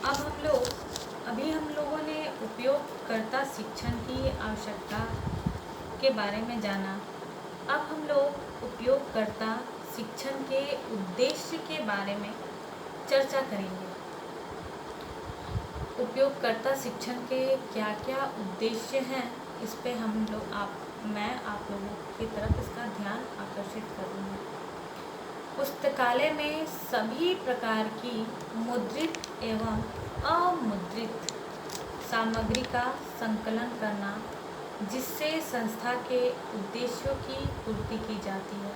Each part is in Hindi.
अभी हम लोगों ने उपयोगकर्ता शिक्षण की आवश्यकता के बारे में जाना। अब हम लोग उपयोगकर्ता शिक्षण के उद्देश्य के बारे में चर्चा करेंगे। उपयोगकर्ता शिक्षण के क्या क्या उद्देश्य हैं, इस पे मैं आप लोगों की तरफ इसका ध्यान आकर्षित करूँगी। पुस्तकालय में सभी प्रकार की मुद्रित एवं अमुद्रित सामग्री का संकलन करना, जिससे संस्था के उद्देश्यों की पूर्ति की जाती है।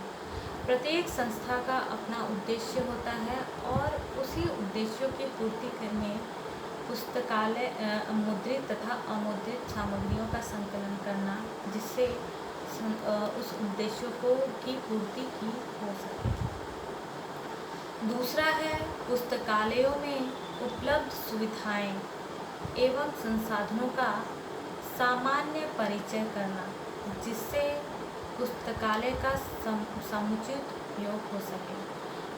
प्रत्येक संस्था का अपना उद्देश्य होता है और उसी उद्देश्यों की पूर्ति में पुस्तकालय मुद्रित तथा अमुद्रित सामग्रियों का संकलन करना, जिससे उस उद्देश्यों की पूर्ति की हो सके। दूसरा है पुस्तकालयों में उपलब्ध सुविधाएं एवं संसाधनों का सामान्य परिचय करना, जिससे पुस्तकालय का समुचित उपयोग हो सके।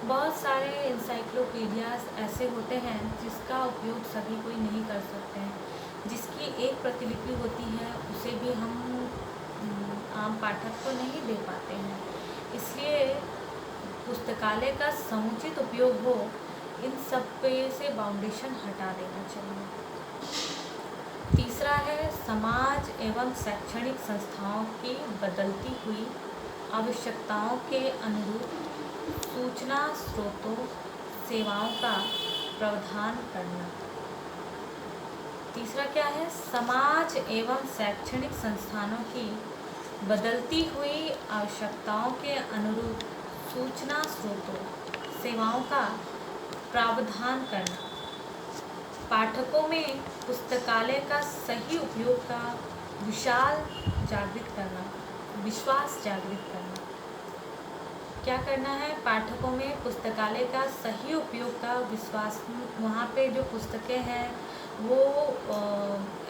बहुत सारे इंसाइक्लोपीडियाज ऐसे होते हैं जिसका उपयोग सभी कोई नहीं कर सकते हैं। जिसकी एक प्रतिलिपि होती है उसे भी हम आम पाठक को नहीं दे पाते हैं। इसलिए पुस्तकालय का समुचित उपयोग हो, इन सब पे से बाउंडेशन हटा देना चाहिए। तीसरा है समाज एवं शैक्षणिक संस्थाओं की बदलती हुई आवश्यकताओं के अनुरूप सूचना स्रोतों सेवाओं का प्रावधान करना। तीसरा क्या है? समाज एवं शैक्षणिक संस्थानों की बदलती हुई आवश्यकताओं के अनुरूप सूचना स्रोतों सेवाओं का प्रावधान करना। पाठकों में पुस्तकालय का सही उपयोग का विश्वास जागृत करना। क्या करना है? पाठकों में पुस्तकालय का सही उपयोग का विश्वास, वहाँ पे जो पुस्तकें हैं वो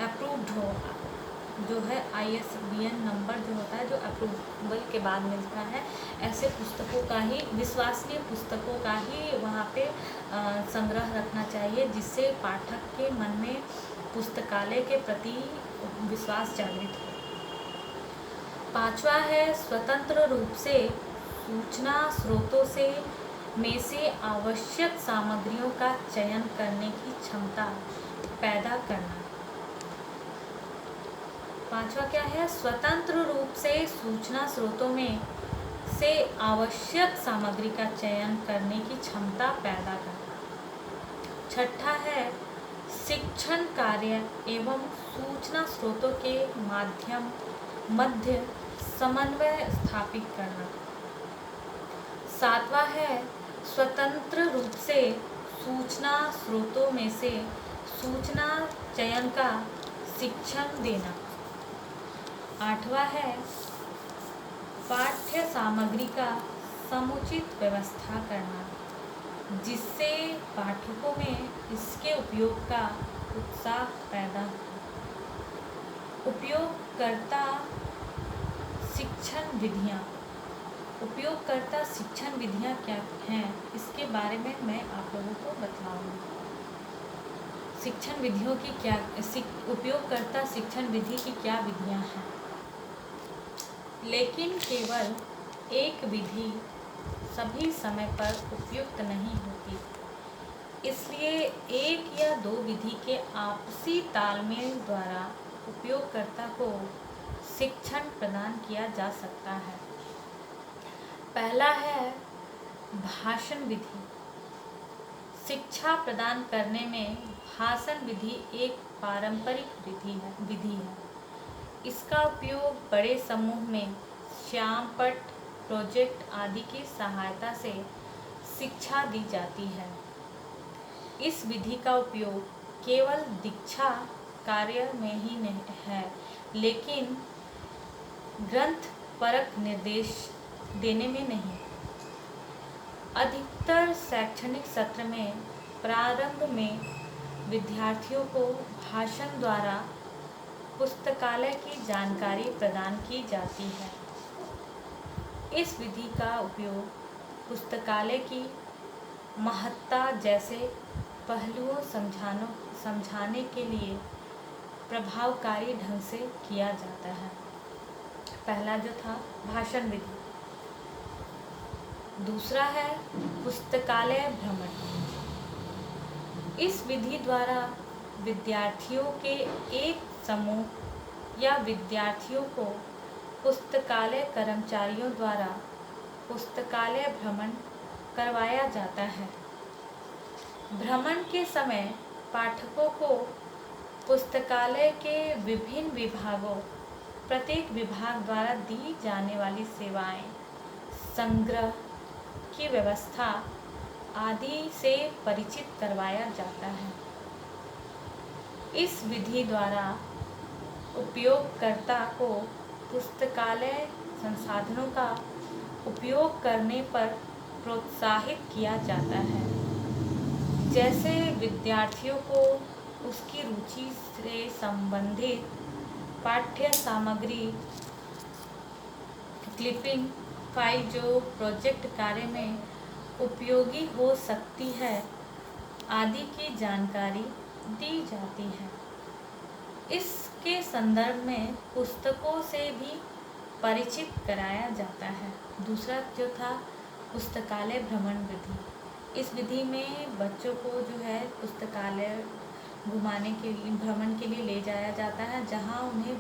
अप्रूव्ड हो, जो है ISBN नंबर जो होता है, जो अप्रूवल के बाद मिलता है, ऐसे पुस्तकों का ही, विश्वसनीय पुस्तकों का ही वहाँ पे संग्रह रखना चाहिए, जिससे पाठक के मन में पुस्तकालय के प्रति विश्वास जागृत हो। पांचवा है स्वतंत्र रूप से सूचना स्रोतों में से आवश्यक सामग्रियों का चयन करने की क्षमता पैदा करना। पांचवा क्या है? स्वतंत्र रूप से सूचना स्रोतों में से आवश्यक सामग्री का चयन करने की क्षमता पैदा करना। छठा है शिक्षण कार्य एवं सूचना स्रोतों के मध्य समन्वय स्थापित करना। सातवां है स्वतंत्र रूप से सूचना स्रोतों में से सूचना चयन का शिक्षण देना। आठवां है पाठ्य सामग्री का समुचित व्यवस्था करना, जिससे पाठकों में इसके उपयोग का उत्साह पैदा हो। उपयोगकर्ता शिक्षण विधियाँ क्या हैं, इसके बारे में मैं आप लोगों को बताऊंगी। शिक्षण विधियों की क्या, उपयोगकर्ता शिक्षण विधि की क्या विधियाँ हैं। लेकिन केवल एक विधि सभी समय पर उपयुक्त नहीं होती, इसलिए एक या दो विधि के आपसी तालमेल द्वारा उपयोगकर्ता को शिक्षण प्रदान किया जा सकता है। पहला है भाषण विधि। शिक्षा प्रदान करने में भाषण विधि एक पारंपरिक विधि है। इसका उपयोग बड़े समूह में श्यामपट्ट प्रोजेक्ट आदि की सहायता से शिक्षा दी जाती है। इस विधि का उपयोग केवल दीक्षा कार्य में ही नहीं है, लेकिन ग्रंथपरक निर्देश देने में नहीं। अधिकतर शैक्षणिक सत्र में प्रारंभ में विद्यार्थियों को भाषण द्वारा पुस्तकालय की जानकारी प्रदान की जाती है। इस विधि का उपयोग पुस्तकालय की महत्ता जैसे पहलुओं समझाने के लिए प्रभावकारी ढंग से किया जाता है। पहला जो था भाषण विधि, दूसरा है पुस्तकालय भ्रमण। इस विधि द्वारा विद्यार्थियों के एक समूह या विद्यार्थियों को पुस्तकालय कर्मचारियों द्वारा पुस्तकालय भ्रमण करवाया जाता है। भ्रमण के समय पाठकों को पुस्तकालय के विभिन्न विभागों, प्रत्येक विभाग द्वारा दी जाने वाली सेवाएं, संग्रह की व्यवस्था आदि से परिचित करवाया जाता है। इस विधि द्वारा उपयोगकर्ता को पुस्तकालय संसाधनों का उपयोग करने पर प्रोत्साहित किया जाता है। जैसे विद्यार्थियों को उसकी रुचि से संबंधित पाठ्य सामग्री, क्लिपिंग फाइल जो प्रोजेक्ट कार्य में उपयोगी हो सकती है आदि की जानकारी दी जाती है। इसके संदर्भ में पुस्तकों से भी परिचित कराया जाता है। दूसरा जो था पुस्तकालय भ्रमण विधि। इस विधि में बच्चों को जो है पुस्तकालय घुमाने के लिए, भ्रमण के लिए ले जाया जाता है, जहां उन्हें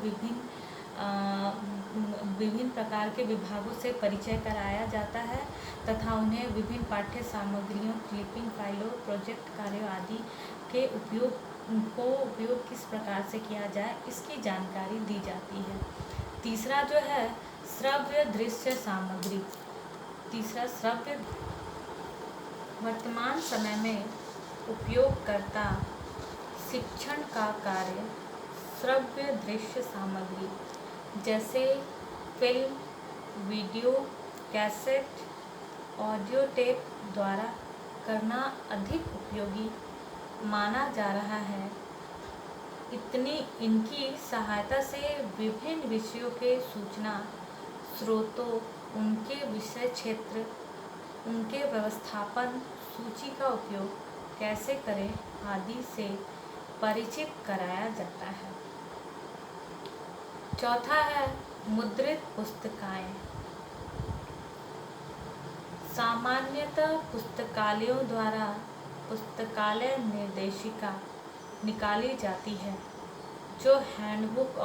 विभिन्न प्रकार के विभागों से परिचय कराया जाता है तथा उन्हें विभिन्न पाठ्य सामग्रियों, क्लिपिंग फाइलों, प्रोजेक्ट कार्यों आदि के उपयोग किस प्रकार से किया जाए इसकी जानकारी दी जाती है। तीसरा जो है श्रव्य दृश्य सामग्री। वर्तमान समय में उपयोगकर्ता शिक्षण का कार्य श्रव्य दृश्य सामग्री जैसे film, video, cassette, audio tape द्वारा करना अधिक उपयोगी माना जा रहा है। इनकी सहायता से विभिन्न विषयों के सूचना स्रोतों, उनके विषय क्षेत्र, उनके व्यवस्थापन, सूची का उपयोग कैसे करें आदि से परिचित कराया जाता है। चौथा है मुद्रित पुस्तकाएं। सामान्यतः पुस्तकालयों द्वारा पुस्तकालय निर्देशिका निकाली जाती है जो हैंडबुक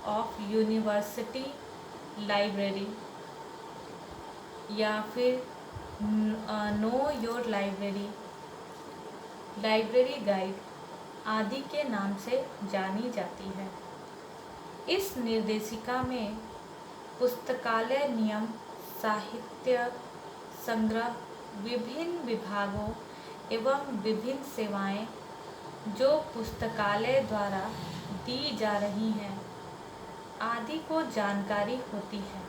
ऑफ यूनिवर्सिटी लाइब्रेरी या फिर नो योर लाइब्रेरी गाइड आदि के नाम से जानी जाती है। इस निर्देशिका में पुस्तकालय नियम, साहित्य संग्रह, विभिन्न विभागों एवं विभिन्न सेवाएं जो पुस्तकालय द्वारा दी जा रही हैं आदि को जानकारी होती है।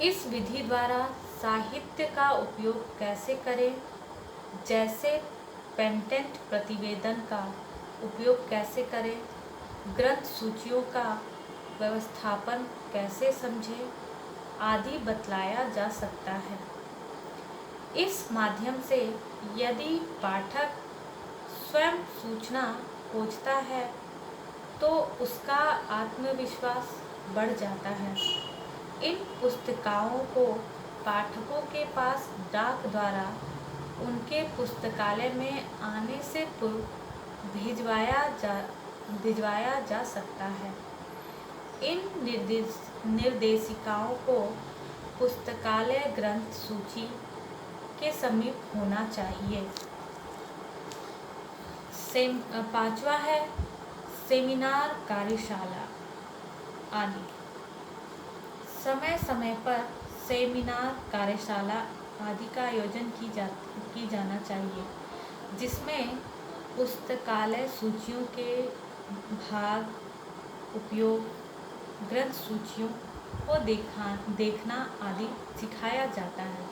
इस विधि द्वारा साहित्य का उपयोग कैसे करें, जैसे पेटेंट प्रतिवेदन का उपयोग कैसे करें, ग्रंथ सूचियों का व्यवस्थापन कैसे समझें आदि बतलाया जा सकता है। इस माध्यम से यदि पाठक स्वयं सूचना खोजता है तो उसका आत्मविश्वास बढ़ जाता है। इन पुस्तिकाओं को पाठकों के पास डाक द्वारा उनके पुस्तकालय में आने से पूर्व भिजवाया जा सकता है। इन निर्देशिकाओं को पुस्तकालय ग्रंथ सूची के समीप होना चाहिए। पांचवा है सेमिनार, कार्यशाला आदि। समय समय पर सेमिनार, कार्यशाला आदि का आयोजन की जाना चाहिए, जिसमें पुस्तकालय सूचियों के भाग, उपयोग, ग्रंथ सूचियों को देखना आदि सिखाया जाता है।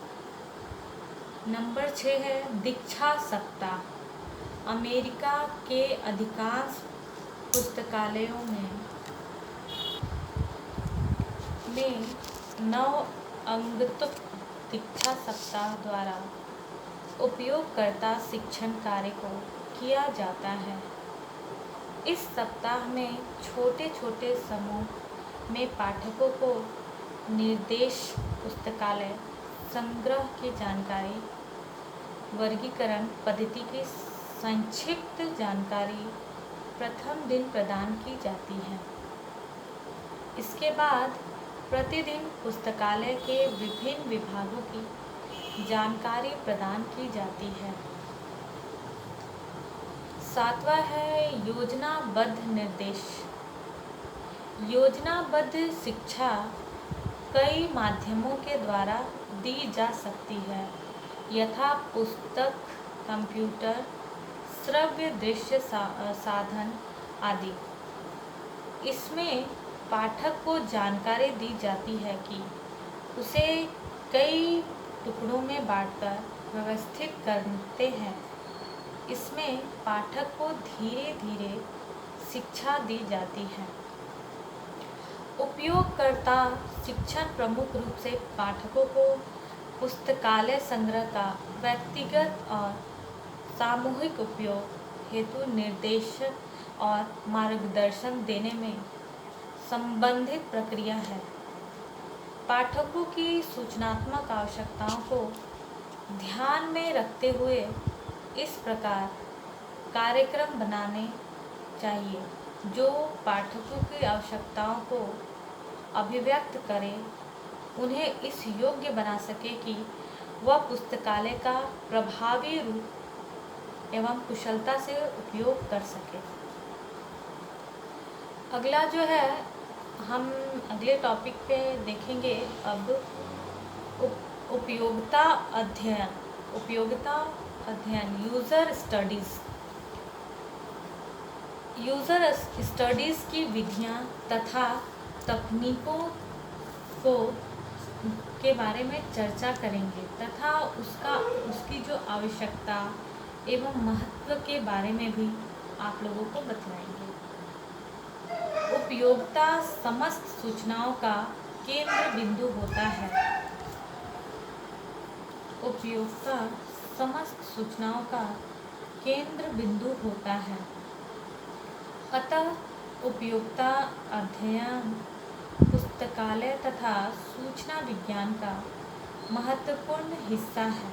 नंबर 6 है दीक्षा सप्ताह। अमेरिका के अधिकांश पुस्तकालयों में 9 अंगतुक दीक्षा सप्ताह द्वारा उपयोगकर्ता शिक्षण कार्य को किया जाता है। इस सप्ताह में छोटे छोटे समूह में पाठकों को निर्देश, पुस्तकालय संग्रह की जानकारी, वर्गीकरण पद्धति की संक्षिप्त जानकारी प्रथम दिन प्रदान की जाती है। इसके बाद प्रतिदिन पुस्तकालय के विभिन्न विभागों की जानकारी प्रदान की जाती है। 7वां है योजनाबद्ध निर्देश। योजनाबद्ध शिक्षा कई माध्यमों के द्वारा दी जा सकती है, यथा पुस्तक, कंप्यूटर, श्रव्य दृश्य साधन आदि। इसमें पाठक को जानकारी दी जाती है कि उसे कई टुकड़ों में बांटकर व्यवस्थित करते हैं। इसमें पाठक को धीरे धीरे शिक्षा दी जाती है। उपयोगकर्ता शिक्षण प्रमुख रूप से पाठकों को पुस्तकालय संग्रह का व्यक्तिगत और सामूहिक उपयोग हेतु निर्देश और मार्गदर्शन देने में संबंधित प्रक्रिया है। पाठकों की सूचनात्मक आवश्यकताओं को ध्यान में रखते हुए इस प्रकार कार्यक्रम बनाने चाहिए जो पाठकों की आवश्यकताओं को अभिव्यक्त करे, उन्हें इस योग्य बना सके कि वह पुस्तकालय का प्रभावी रूप एवं कुशलता से उपयोग कर सके। अगला जो है हम अगले टॉपिक पे देखेंगे अब उपयोगिता अध्ययन यूज़र स्टडीज़। यूज़र स्टडीज़ की विधियाँ तथा तकनीकों के बारे में चर्चा करेंगे तथा उसकी जो आवश्यकता एवं महत्व के बारे में भी आप लोगों को बतलाएंगे। उपयोगिता समस्त सूचनाओं का केंद्र बिंदु होता है। उपयोगिता समस्त सूचनाओं का केंद्र बिंदु होता है। अतः उपयोगिता अध्ययन पुस्तकालय तथा सूचना विज्ञान का महत्वपूर्ण हिस्सा है।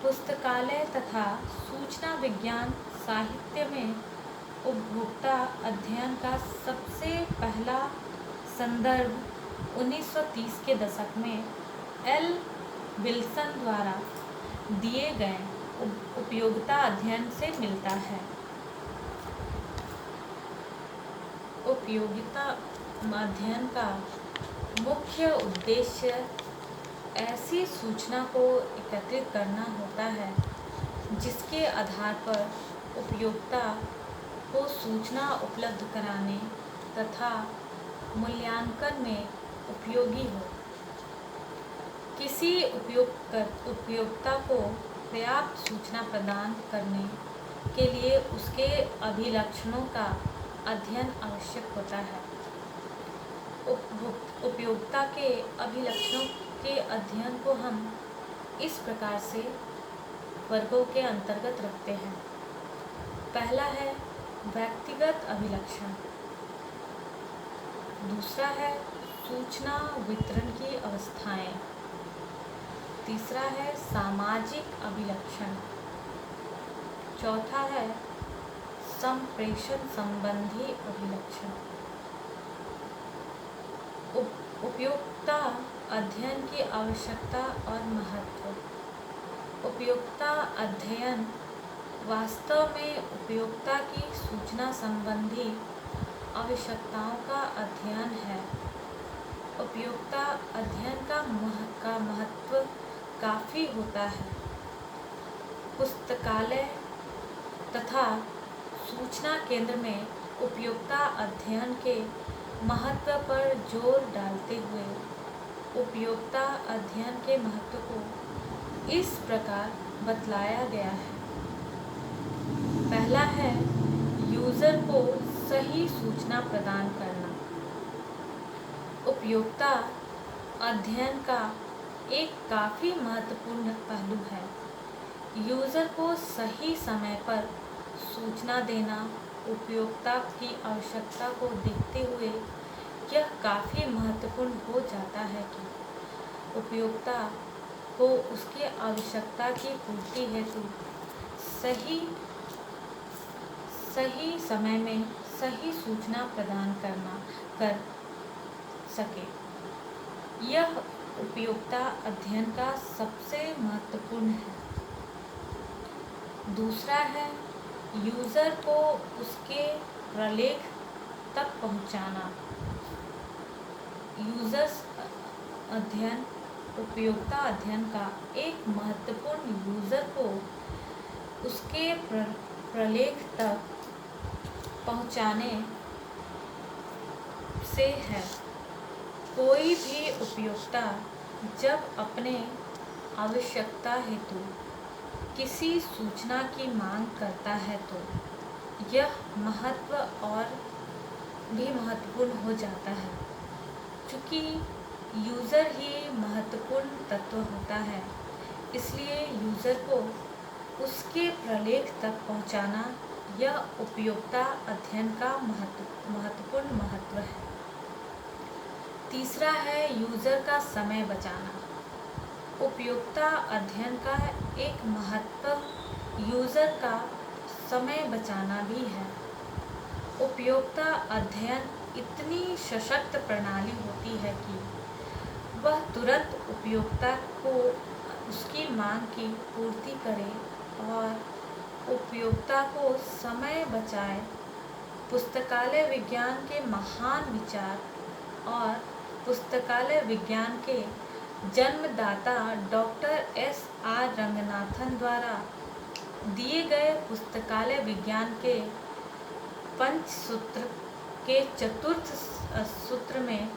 पुस्तकालय तथा सूचना विज्ञान साहित्य में उपभोक्ता अध्ययन का सबसे पहला संदर्भ 1930 के दशक में एल विल्सन द्वारा दिए गए उपयोगिता अध्ययन से मिलता है। उपयोगिता अध्ययन का मुख्य उद्देश्य ऐसी सूचना को एकत्रित करना होता है जिसके आधार पर उपयोक्ता को सूचना उपलब्ध कराने तथा मूल्यांकन में उपयोगी हो। किसी उपयोक्ता को पर्याप्त सूचना प्रदान करने के लिए उसके अभिलक्षणों का अध्ययन आवश्यक होता है। उपयोक्ता के अभिलक्षणों के अध्ययन को हम इस प्रकार से वर्गों के अंतर्गत रखते हैं। पहला है व्यक्तिगत अभिलक्षण, दूसरा है सूचना वितरण की अवस्थाएं, तीसरा है सामाजिक अभिलक्षण, चौथा है संप्रेषण संबंधी अभिलक्षण। उपयोगिता अध्ययन की आवश्यकता और महत्व। उपयोगिता अध्ययन वास्तव में उपयोगिता की सूचना संबंधी आवश्यकताओं का अध्ययन है। उपयोगिता अध्ययन का महत्व काफ़ी होता है। पुस्तकालय तथा सूचना केंद्र में उपयोगिता अध्ययन के महत्व पर जोर डालते हुए उपयोगिता अध्ययन के महत्व को इस प्रकार बतलाया गया है। पहला है यूज़र को सही सूचना प्रदान करना। उपयोगिता अध्ययन का एक काफ़ी महत्वपूर्ण पहलू है। यूज़र को सही समय पर सूचना देना उपयोक्ता की आवश्यकता को देखते हुए यह काफ़ी महत्वपूर्ण हो जाता है कि उपयोक्ता को उसके आवश्यकता की पूर्ति हेतु सही समय में सही सूचना प्रदान कर सके। यह उपयोक्ता अध्ययन का सबसे महत्वपूर्ण है। दूसरा है यूज़र को उसके प्रलेख तक पहुंचाना। यूज़र्स अध्ययन उपयोक्ता अध्ययन का एक महत्वपूर्ण यूज़र को उसके प्रलेख तक पहुंचाने से है। कोई भी उपयोक्ता जब अपने आवश्यकता हेतु किसी सूचना की मांग करता है तो यह महत्व और भी महत्वपूर्ण हो जाता है। चूँकि यूज़र ही महत्वपूर्ण तत्व होता है, इसलिए यूज़र को उसके प्रलेख तक पहुंचाना यह उपयोक्ता अध्ययन का महत्वपूर्ण महत्व है। तीसरा है यूज़र का समय बचाना। उपयोक्ता अध्ययन का एक महत्व यूज़र का समय बचाना भी है। उपयोक्ता अध्ययन इतनी सशक्त प्रणाली होती है कि वह तुरंत उपयोक्ता को उसकी मांग की पूर्ति करे और उपयोक्ता को समय बचाए। पुस्तकालय विज्ञान के महान विचार और पुस्तकालय विज्ञान के जन्मदाता डॉक्टर एस.आर. रंगनाथन द्वारा दिए गए पुस्तकालय विज्ञान के पंचसूत्र के चतुर्थ सूत्र में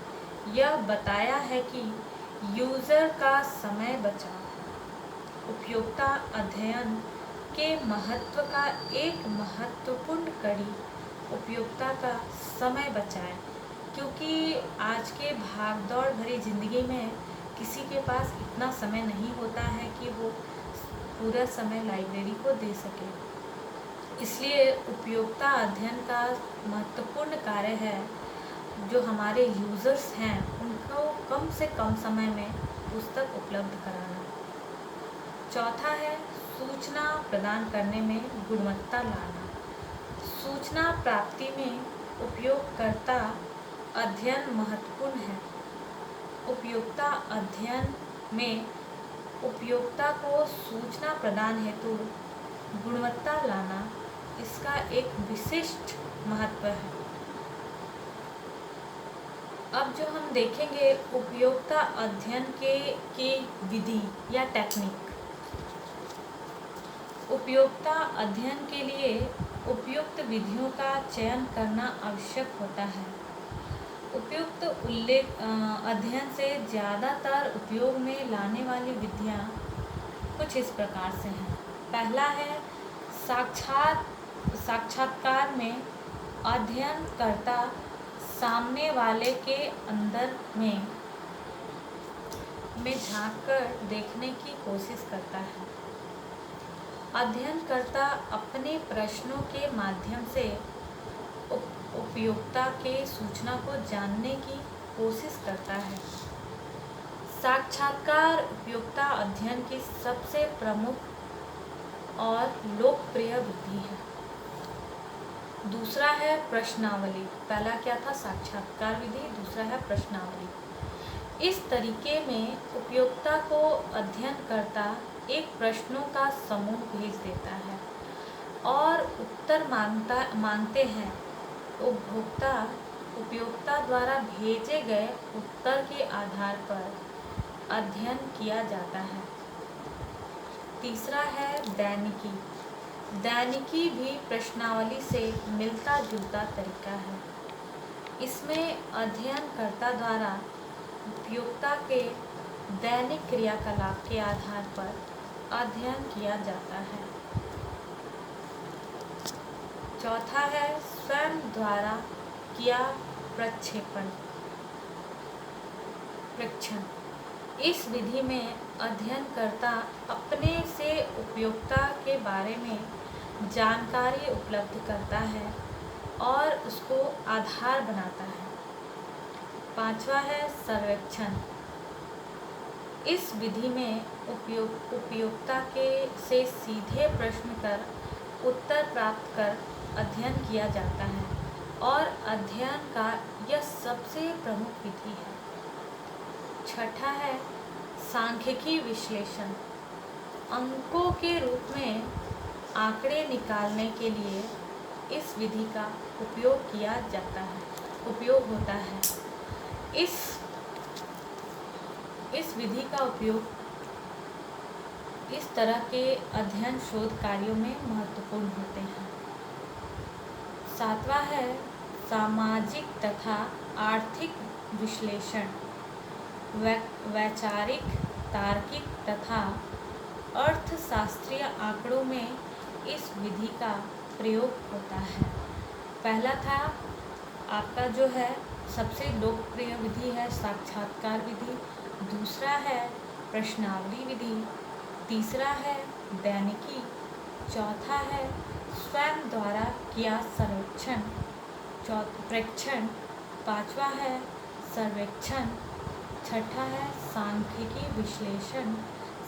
यह बताया है कि यूज़र का समय बचाव उपयोक्ता अध्ययन के महत्व का एक महत्वपूर्ण कड़ी उपयोक्ता का समय बचाए। क्योंकि आज के भागदौड़ भरी ज़िंदगी में किसी के पास इतना समय नहीं होता है कि वो पूरा समय लाइब्रेरी को दे सके। इसलिए उपयोक्ता अध्ययन का महत्वपूर्ण कार्य है जो हमारे यूज़र्स हैं उनको कम से कम समय में पुस्तक उपलब्ध कराना। चौथा है सूचना प्रदान करने में गुणवत्ता लाना। सूचना प्राप्ति में उपयोगकर्ता अध्ययन महत्वपूर्ण है। उपयोक्ता अध्ययन में उपयोक्ता को सूचना प्रदान हेतु गुणवत्ता लाना इसका एक विशिष्ट महत्व है। अब जो हम देखेंगे उपयोक्ता अध्ययन की विधि या टेक्निक। उपयोक्ता अध्ययन के लिए उपयुक्त विधियों का चयन करना आवश्यक होता है। उपयुक्त अध्ययन से ज़्यादातर उपयोग में लाने वाली विधियाँ कुछ इस प्रकार से हैं। पहला है साक्षात्कार में अध्ययनकर्ता सामने वाले के अंदर में झांककर देखने की कोशिश करता है। अध्ययनकर्ता अपने प्रश्नों के माध्यम से उपयोक्ता के सूचना को जानने की कोशिश करता है। साक्षात्कार उपयोक्ता अध्ययन की सबसे प्रमुख और लोकप्रिय विधि है। दूसरा है प्रश्नावली। पहला क्या था? साक्षात्कार विधि। दूसरा है प्रश्नावली। इस तरीके में उपयोक्ता को अध्ययनकर्ता एक प्रश्नों का समूह भेज देता है और उत्तर मांगते हैं। उपयोक्ता द्वारा भेजे गए उत्तर के आधार पर अध्ययन किया जाता है। तीसरा है दैनिकी। दैनिकी भी प्रश्नावली से मिलता जुलता तरीका है। इसमें अध्ययनकर्ता द्वारा उपयोक्ता के दैनिक क्रियाकलाप के आधार पर अध्ययन किया जाता है। चौथा है स्वयं द्वारा किया प्रेक्षण। इस विधि में अध्ययनकर्ता अपने से उपयोगिता के बारे में जानकारी उपलब्ध करता है और उसको आधार बनाता है। पांचवा है सर्वेक्षण। इस विधि में उपयोगिता के से सीधे प्रश्न कर उत्तर प्राप्त कर अध्ययन किया जाता है और अध्ययन का यह सबसे प्रमुख विधि है। छठा है सांख्यिकी विश्लेषण। अंकों के रूप में आंकड़े निकालने के लिए इस विधि का उपयोग होता है। इस विधि का उपयोग इस तरह के अध्ययन शोध कार्यों में महत्वपूर्ण होते हैं। सातवां है सामाजिक तथा आर्थिक विश्लेषण। वैचारिक, तार्किक तथा अर्थशास्त्रीय आंकड़ों में इस विधि का प्रयोग होता है। पहला था आपका जो है सबसे लोकप्रिय विधि है साक्षात्कार विधि, दूसरा है प्रश्नावली विधि, तीसरा है दैनिकी, चौथा है स्वयं द्वारा किया प्रेक्षण, पांचवा है सर्वेक्षण, छठा है सांख्यिकी विश्लेषण,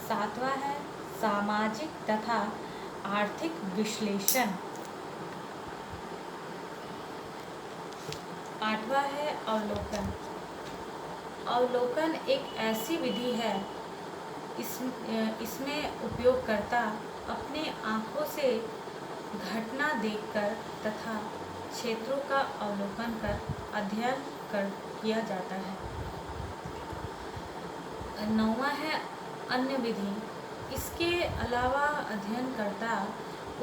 सातवां है सामाजिक तथा आर्थिक विश्लेषण, आठवां है अवलोकन। अवलोकन एक ऐसी विधि है इसमें उपयोगकर्ता अपने आँखों से घटना देखकर तथा क्षेत्रों का अवलोकन कर अध्ययन किया जाता है। नौवां है अन्य विधि। इसके अलावा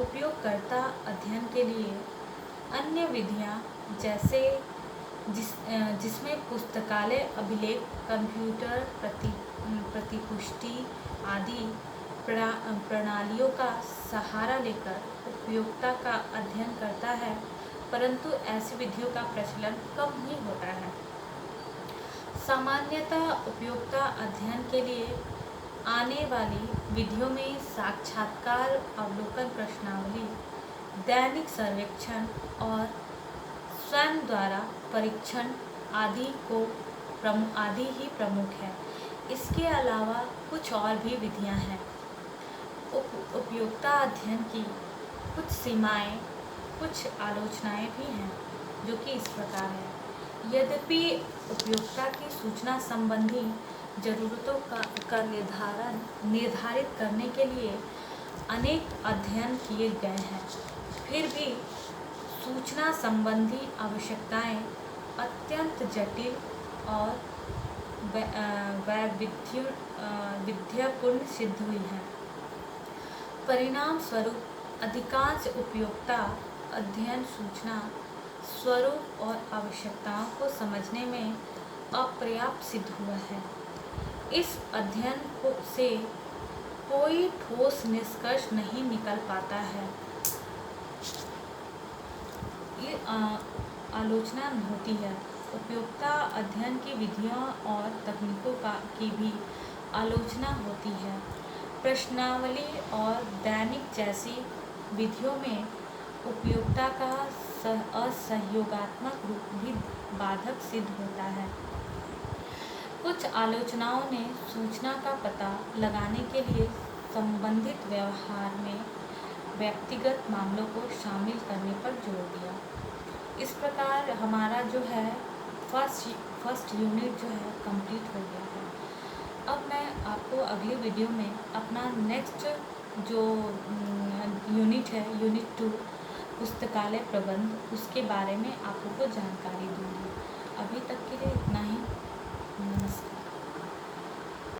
उपयोगकर्ता अध्ययन के लिए अन्य विधियां जैसे जिसमें पुस्तकालय अभिलेख, कंप्यूटर प्रतिपुष्टि आदि प्रणालियों का सहारा लेकर उपयोगिता का अध्ययन करता है, परंतु ऐसी विधियों का प्रचलन कम ही होता है। सामान्यतः उपयोगिता अध्ययन के लिए आने वाली विधियों में साक्षात्कार, अवलोकन, प्रश्नावली, दैनिक सर्वेक्षण और स्वयं द्वारा परीक्षण आदि ही प्रमुख है। इसके अलावा कुछ और भी विधियां हैं। उपयोगिता अध्ययन की कुछ सीमाएं, कुछ आलोचनाएं भी हैं, जो कि इस प्रकार है। यद्यपि उपयोगिता की सूचना संबंधी जरूरतों का निर्धारित करने के लिए अनेक अध्ययन किए गए हैं, फिर भी सूचना संबंधी आवश्यकताएं अत्यंत जटिल और वैविध्यपूर्ण सिद्ध हुई हैं। परिणाम स्वरूप अधिकांश उपयोगिता अध्ययन सूचना स्वरूप और आवश्यकताओं को समझने में अपर्याप्त सिद्ध हुआ है। इस अध्ययन से कोई ठोस निष्कर्ष नहीं निकल पाता है। ये आलोचना होती है। उपयोगिता अध्ययन की विधियों और तकनीकों की भी आलोचना होती है। प्रश्नावली और दैनिक जैसी विधियों में उपयोगिता का असहयोगात्मक रूप भी बाधक सिद्ध होता है। कुछ आलोचनाओं ने सूचना का पता लगाने के लिए संबंधित व्यवहार में व्यक्तिगत मामलों को शामिल करने पर जोर दिया। इस प्रकार हमारा जो है फर्स्ट यूनिट जो है कंप्लीट हो गया है। अब मैं आपको अगले वीडियो में अपना नेक्स्ट जो यूनिट है, यूनिट 2 पुस्तकालय प्रबंध, उसके बारे में आप लोगों को जानकारी दूंगी। अभी तक के लिए इतना ही। नमस्कार।